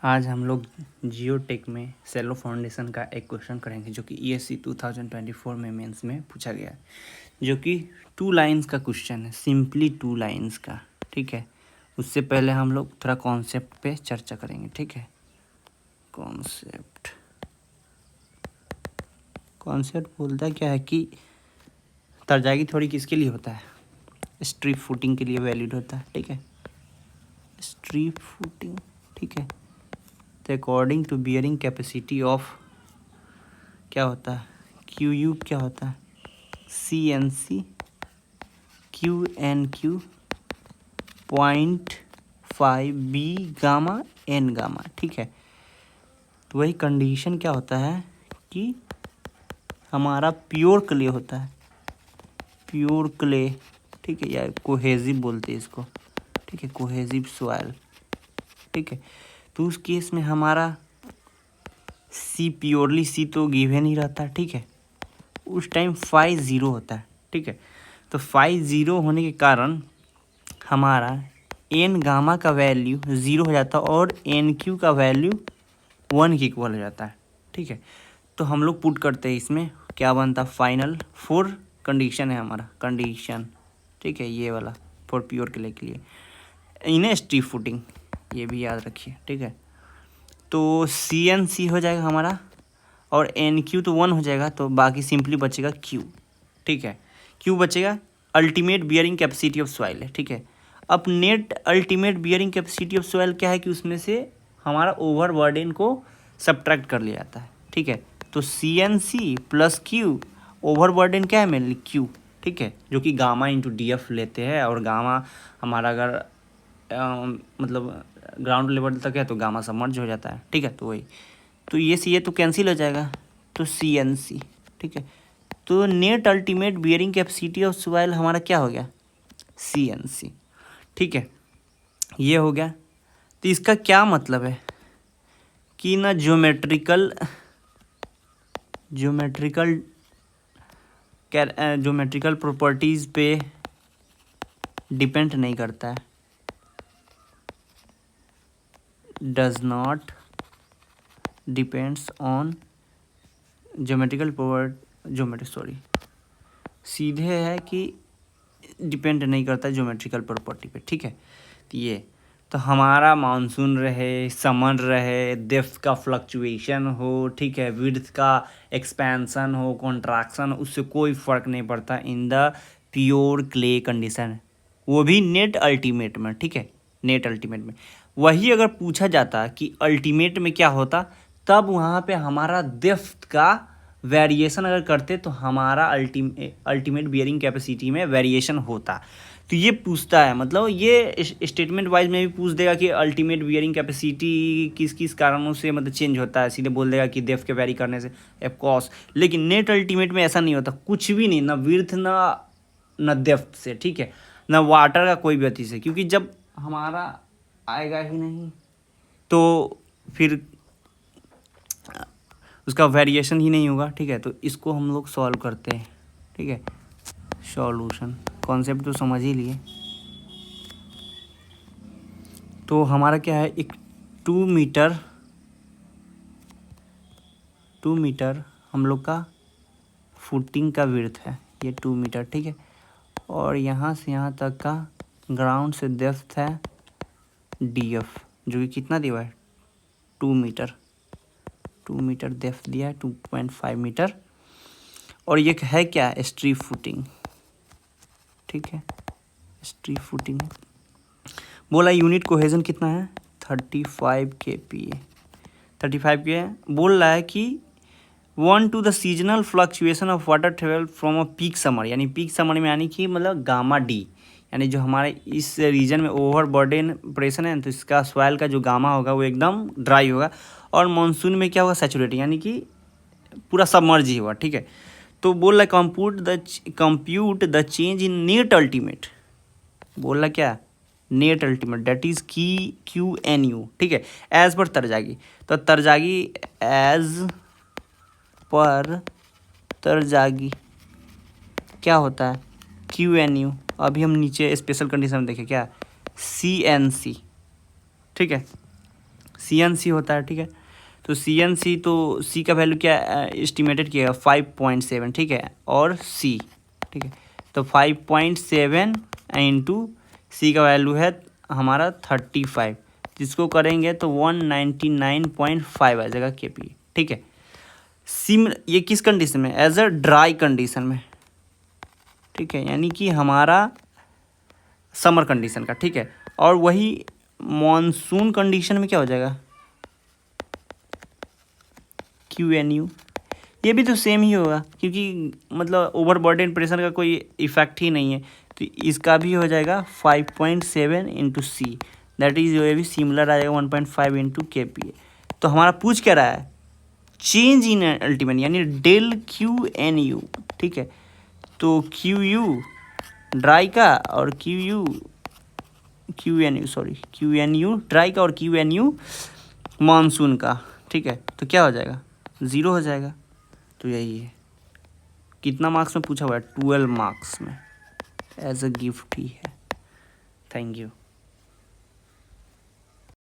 आज हम लोग जियोटेक में सेलो फाउंडेशन का एक क्वेश्चन करेंगे जो कि ESC 2024 में मेंस में पूछा गया है, जो कि 2 लाइंस का क्वेश्चन है, सिंपली 2 लाइंस का। ठीक है, उससे पहले हम लोग थोड़ा कॉन्सेप्ट पे चर्चा करेंगे। ठीक है, कॉन्सेप्ट बोलता क्या है कि तर्जागी थोड़ी किसके लिए होता है, स्ट्रिप फुटिंग के लिए वैलिड होता है। ठीक है, स्ट्रिप फुटिंग। ठीक है, तो according to bearing capacity of क्या होता है, QU क्या होता है, CNC QNQ 0.5 B gamma N gamma. ठीक है, तो वही कंडीशन क्या होता है कि हमारा प्योर क्ले होता है, प्योर क्ले। ठीक है, या कोहेजिव बोलते हैं इसको। ठीक है, कोहेजिव सॉइल। ठीक है, तो उस केस में हमारा सी प्योरली सी तो गिवन ही रहता है। ठीक है, उस टाइम 5 0 होता है। ठीक है, तो 5 0 होने के कारण हमारा एन गामा का वैल्यू 0 हो जाता है और NQ का वैल्यू 1 के इक्वल हो जाता है। ठीक है, तो हम लोग पुट करते हैं, इसमें क्या बनता है, फाइनल 4 कंडीशन है हमारा, कंडीशन। ठीक है, ये वाला फॉर प्योर क्ले के लिए इन स्ट्रिप फुटिंग, ये भी याद रखिए। ठीक है, तो CNC हो जाएगा हमारा और NQ तो 1 हो जाएगा, तो बाकी सिंपली बचेगा Q। ठीक है, Q बचेगा, ultimate bearing capacity of soil है। ठीक है, अब net ultimate bearing capacity of soil क्या है कि उसमें से हमारा ओवर बर्डन को सब्ट्रैक्ट कर लिया जाता है। ठीक है, तो CNC plus Q, over burden क्या है मेनली Q। ठीक है, जो कि गामा इंटू DF लेते हैं, और गामा हमारा अगर मतलब ग्राउंड लेवल तक है तो गामा सबमर्ज हो जाता है। ठीक है, तो वही, तो ये तो कैंसिल हो जाएगा, तो CNC। ठीक है, तो net ultimate bearing capacity of soil हमारा क्या हो गया, CNC। ठीक है, ये हो गया। तो इसका क्या मतलब है कि ना ज्योमेट्रिकल प्रॉपर्टीज़ पे डिपेंड नहीं करता है, डज नॉट डिपेंड्स ऑन सीधे है कि डिपेंड नहीं करता ज्योमेट्रिकल प्रॉपर्टी पे। ठीक है, तो ये तो हमारा मानसून रहे, समर रहे, डेप्थ का फ्लक्चुएशन हो, ठीक है, विड्थ का एक्सपेंशन हो, कॉन्ट्रैक्शन, उससे कोई फ़र्क नहीं पड़ता in the pure clay condition, वो भी नेट अल्टीमेट में। ठीक है, नेट अल्टीमेट में वही अगर पूछा जाता कि अल्टीमेट में क्या होता, तब वहाँ पे हमारा डेप्थ का वेरिएशन अगर करते तो हमारा अल्टीमेट बियरिंग कैपेसिटी में वेरिएशन होता। तो ये पूछता है, मतलब ये स्टेटमेंट वाइज में भी पूछ देगा कि अल्टीमेट बियरिंग कैपेसिटी किस किस कारणों से मतलब चेंज होता है, सीधे बोल देगा कि डेप्थ के वेरी करने से ऑफ कोर्स। लेकिन नेट अल्टीमेट में ऐसा नहीं होता, कुछ भी नहीं, ना विड्थ ना डेप्थ से। ठीक है, ना वाटर का कोई भी अति से, क्योंकि जब हमारा आएगा ही नहीं तो फिर उसका वेरिएशन ही नहीं होगा। ठीक है, तो इसको हम लोग सॉल्व करते हैं। ठीक है, सॉल्यूशन, कॉन्सेप्ट तो समझ ही लिए। तो हमारा क्या है, एक 2 मीटर हम लोग का फुटिंग का विड्थ है, ये 2 मीटर। ठीक है, और यहाँ से यहाँ तक का ग्राउंड से डेप्थ है DF, जो कि कितना दिया है, 2 मीटर डेप्थ दिया है, 2.5 मीटर। और ये है क्या, स्ट्रिप फुटिंग। ठीक है, स्ट्रिप फुटिंग बोला, यूनिट कोहेजन कितना है, 35 kPa। 35 के बोल रहा है कि 1 to the seasonal fluctuation of water travel from a peak summer, यानी पीक समर में यानी कि मतलब गामा D, यानी जो हमारे इस रीजन में ओवर बर्डन प्रेशर है, तो इसका सॉइल का जो गामा होगा वो एकदम ड्राई होगा, और मानसून में क्या होगा, सैचुरेटेड, यानी कि पूरा सबमर्ज ही हुआ। ठीक है, तो बोल रहा है compute the change in net ultimate, बोल रहा क्या, नेट अल्टीमेट, दैट इज की QNU। ठीक है, एज पर तरजागी, तो तरजागी एज पर तरजागी क्या होता है, QNU। अभी हम नीचे स्पेशल कंडीशन में देखें क्या, CNC। ठीक है, CNC होता है, ठीक है। तो CNC तो C का वैल्यू क्या एस्टिमेटेड किया 5.7, ठीक है, और C, ठीक है। तो 5.7 इंटू C का वैल्यू है हमारा 35, जिसको करेंगे तो 199.5 आ जाएगा kPa, ठीक है। ये किस कंडीशन में, एज अ ड्राई कंडीशन में, ठीक है, यानी कि हमारा समर कंडीशन का, ठीक है। और वही मॉनसून कंडीशन में क्या हो जाएगा, QNU, ये भी तो सेम ही होगा, क्योंकि मतलब ओवरबर्डन प्रेशर का कोई इफेक्ट ही नहीं है, तो इसका भी हो जाएगा 5.7 इंटू C, दैट इज ये भी सिमिलर आ जाएगा 1.5 इंटू kPa। तो हमारा पूछ क्या रहा है, चेंज इन अल्टीमेट, यानी डेल QNU, ठीक है। तो QU ड्राई का और QNU ड्राई का और QNU मानसून का, ठीक है। तो क्या हो जाएगा, 0 हो जाएगा। तो यही है, कितना मार्क्स में पूछा हुआ है, 12 मार्क्स में, एज अ गिफ्ट ही है। Thank you.